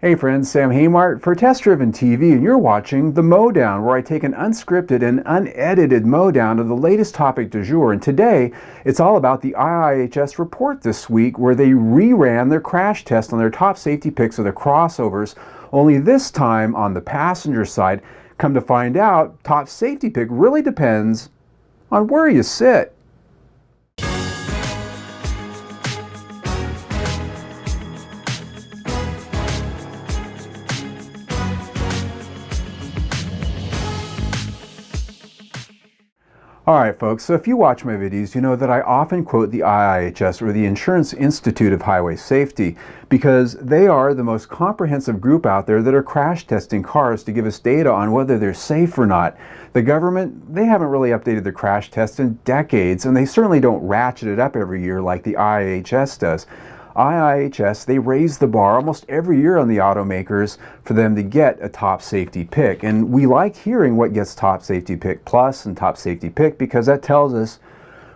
Hey friends, Sam Haymart for Test Driven TV, and you're watching the Mow Down, where I take an unscripted and unedited mow down of the latest topic du jour. And today, it's all about the IIHS report this week, where they reran their crash test on their top safety picks of the crossovers, only this time on the passenger side. Come to find out, top safety pick really depends on where you sit. Alright folks, so if you watch my videos, you know that I often quote the IIHS, or the Insurance Institute of Highway Safety, because they are the most comprehensive group out there that are crash testing cars to give us data on whether they're safe or not. The government, they haven't really updated their crash test in decades, and they certainly don't ratchet it up every year like the IIHS does. IIHS, they raise the bar almost every year on the automakers for them to get a top safety pick. And we like hearing what gets top safety pick plus and top safety pick, because that tells us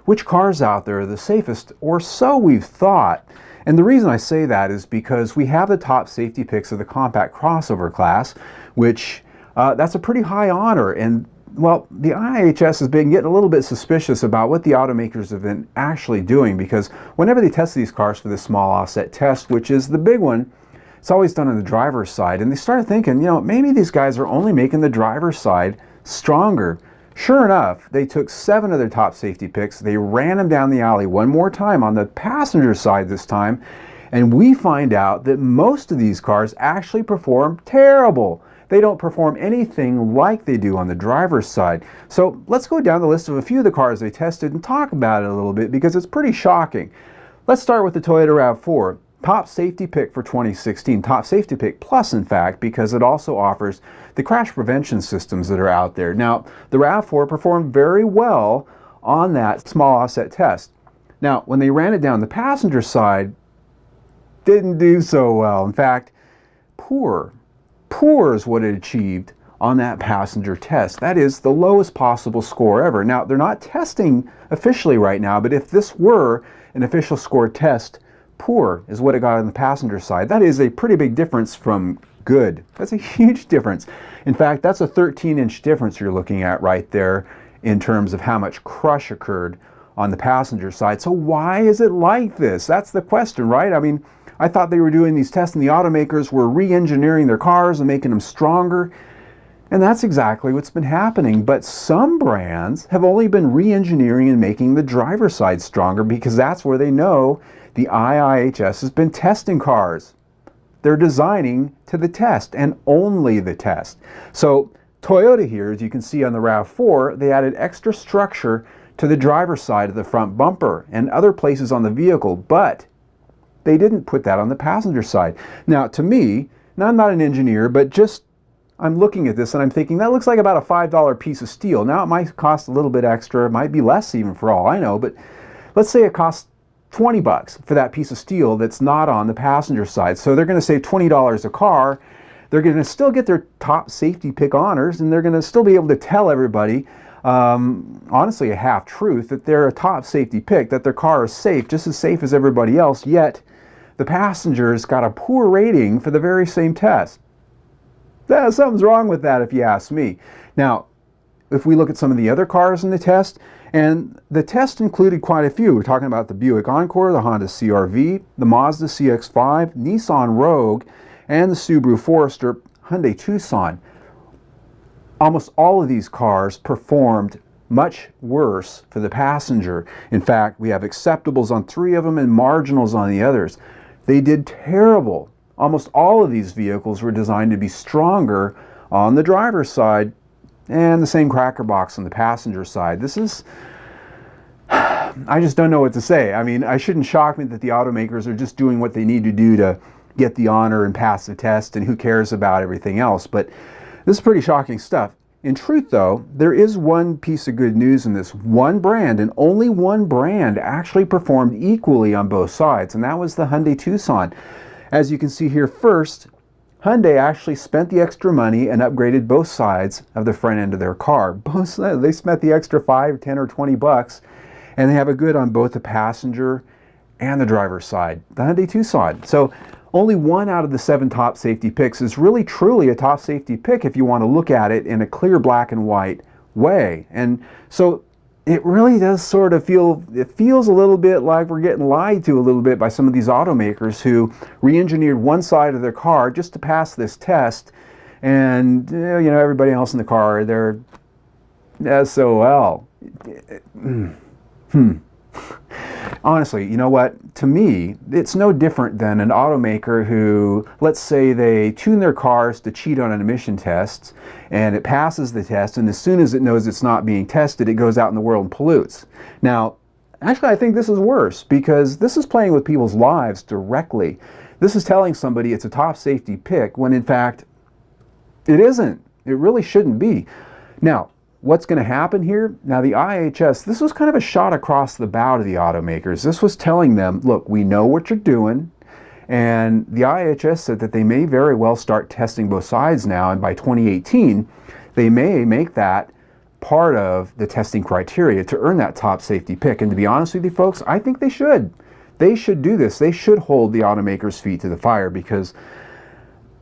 which cars out there are the safest, or so we've thought. And the reason I say that is because we have the top safety picks of the compact crossover class, which that's a pretty high honor. And well, the IIHS has been getting a little bit suspicious about what the automakers have been actually doing, because whenever they test these cars for the small offset test, which is the big one, it's always done on the driver's side. And they started thinking, you know, maybe these guys are only making the driver's side stronger. Sure enough, they took 7 of their top safety picks, they ran them down the alley one more time on the passenger side this time, and we find out that most of these cars actually perform terrible. They don't perform anything like they do on the driver's side. So let's go down the list of a few of the cars they tested and talk about it a little bit, because it's pretty shocking. Let's start with the Toyota RAV4. Top safety pick for 2016. Top safety pick plus, in fact, because it also offers the crash prevention systems that are out there. Now, the RAV4 performed very well on that small offset test. Now, when they ran it down the passenger side, didn't do so well. In fact, poor is what it achieved on that passenger test. That is the lowest possible score ever. Now, they're not testing officially right now, but if this were an official score test, poor is what it got on the passenger side. That is a pretty big difference from good. That's a huge difference. In fact, that's a 13-inch difference you're looking at right there in terms of how much crush occurred on the passenger side. So why is it like this? That's the question, right? I mean, I thought they were doing these tests and the automakers were re-engineering their cars and making them stronger. And that's exactly what's been happening. But some brands have only been re-engineering and making the driver's side stronger, because that's where they know the IIHS has been testing cars. They're designing to the test and only the test. So Toyota here, as you can see on the RAV4, they added extra structure to the driver's side of the front bumper and other places on the vehicle, but they didn't put that on the passenger side. Now, to me, now I'm not an engineer, but just I'm looking at this and I'm thinking that looks like about a $5 piece of steel. Now, it might cost a little bit extra, it might be less even for all I know, but let's say it costs 20 bucks for that piece of steel that's not on the passenger side. So they're going to save $20 a car. They're going to still get their top safety pick honors, and they're going to still be able to tell everybody, honestly, a half truth, that they're a top safety pick, that their car is safe, just as safe as everybody else, yet the passengers got a poor rating for the very same test. Something's wrong with that, if you ask me. Now, if we look at some of the other cars in the test, and the test included quite a few. We're talking about the Buick Encore, the Honda CR-V, the Mazda CX-5, Nissan Rogue, and the Subaru Forester, Hyundai Tucson. Almost all of these cars performed much worse for the passenger. In fact, we have acceptables on 3 of them and marginals on the others. They did terrible. Almost all of these vehicles were designed to be stronger on the driver's side, and the same cracker box on the passenger side. This is, I just don't know what to say. I mean, it shouldn't shock me that the automakers are just doing what they need to do to get the honor and pass the test, and who cares about everything else. But this is pretty shocking stuff. In truth, though, there is one piece of good news in this. One brand, and only one brand, actually performed equally on both sides, and that was the Hyundai Tucson. As you can see here, first, Hyundai actually spent the extra money and upgraded both sides of the front end of their car. They spent the extra 5, 10, or 20 bucks, and they have a good on both the passenger and the driver's side, the Hyundai Tucson. So only 1 out of the 7 top safety picks is really truly a top safety pick if you want to look at it in a clear black and white way. And so it really does sort of it feels a little bit like we're getting lied to a little bit by some of these automakers who re-engineered one side of their car just to pass this test, and everybody else in the car, they're SOL. Honestly, you know what? To me, it's no different than an automaker who, let's say they tune their cars to cheat on an emission test, and it passes the test, and as soon as it knows it's not being tested, it goes out in the world and pollutes. Now, actually, I think this is worse, because this is playing with people's lives directly. This is telling somebody it's a top safety pick, when in fact, it isn't. It really shouldn't be. Now, what's going to happen here? Now, the IIHS, this was kind of a shot across the bow to the automakers. This was telling them, look, we know what you're doing. And the IIHS said that they may very well start testing both sides now. And by 2018, they may make that part of the testing criteria to earn that top safety pick. And to be honest with you folks, I think they should. They should do this. They should hold the automakers' feet to the fire, because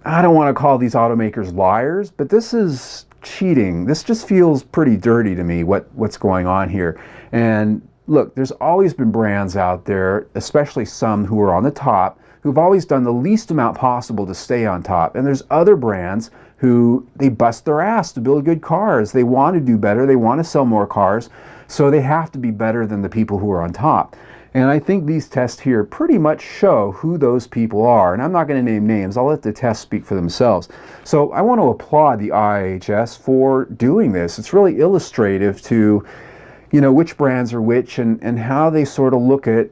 I don't want to call these automakers liars, but this is cheating. This just feels pretty dirty to me, what's going on here. And look, there's always been brands out there, especially some who are on the top, who've always done the least amount possible to stay on top. And there's other brands who they bust their ass to build good cars. They want to do better. They want to sell more cars. So they have to be better than the people who are on top. And I think these tests here pretty much show who those people are. And I'm not going to name names. I'll let the tests speak for themselves. So I want to applaud the IIHS for doing this. It's really illustrative to, which brands are which, and how they sort of look at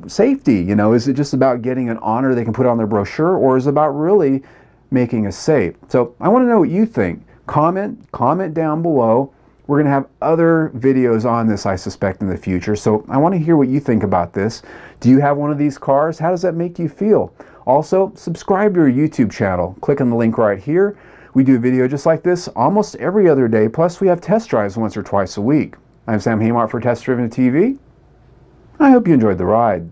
safety. Is it just about getting an honor they can put on their brochure, or is it about really making us safe? So I want to know what you think. Comment down below. We're going to have other videos on this, I suspect, in the future. So I want to hear what you think about this. Do you have one of these cars? How does that make you feel? Also, subscribe to our YouTube channel. Click on the link right here. We do a video just like this almost every other day. Plus, we have test drives once or twice a week. I'm Sam Haymart for Test Driven TV. I hope you enjoyed the ride.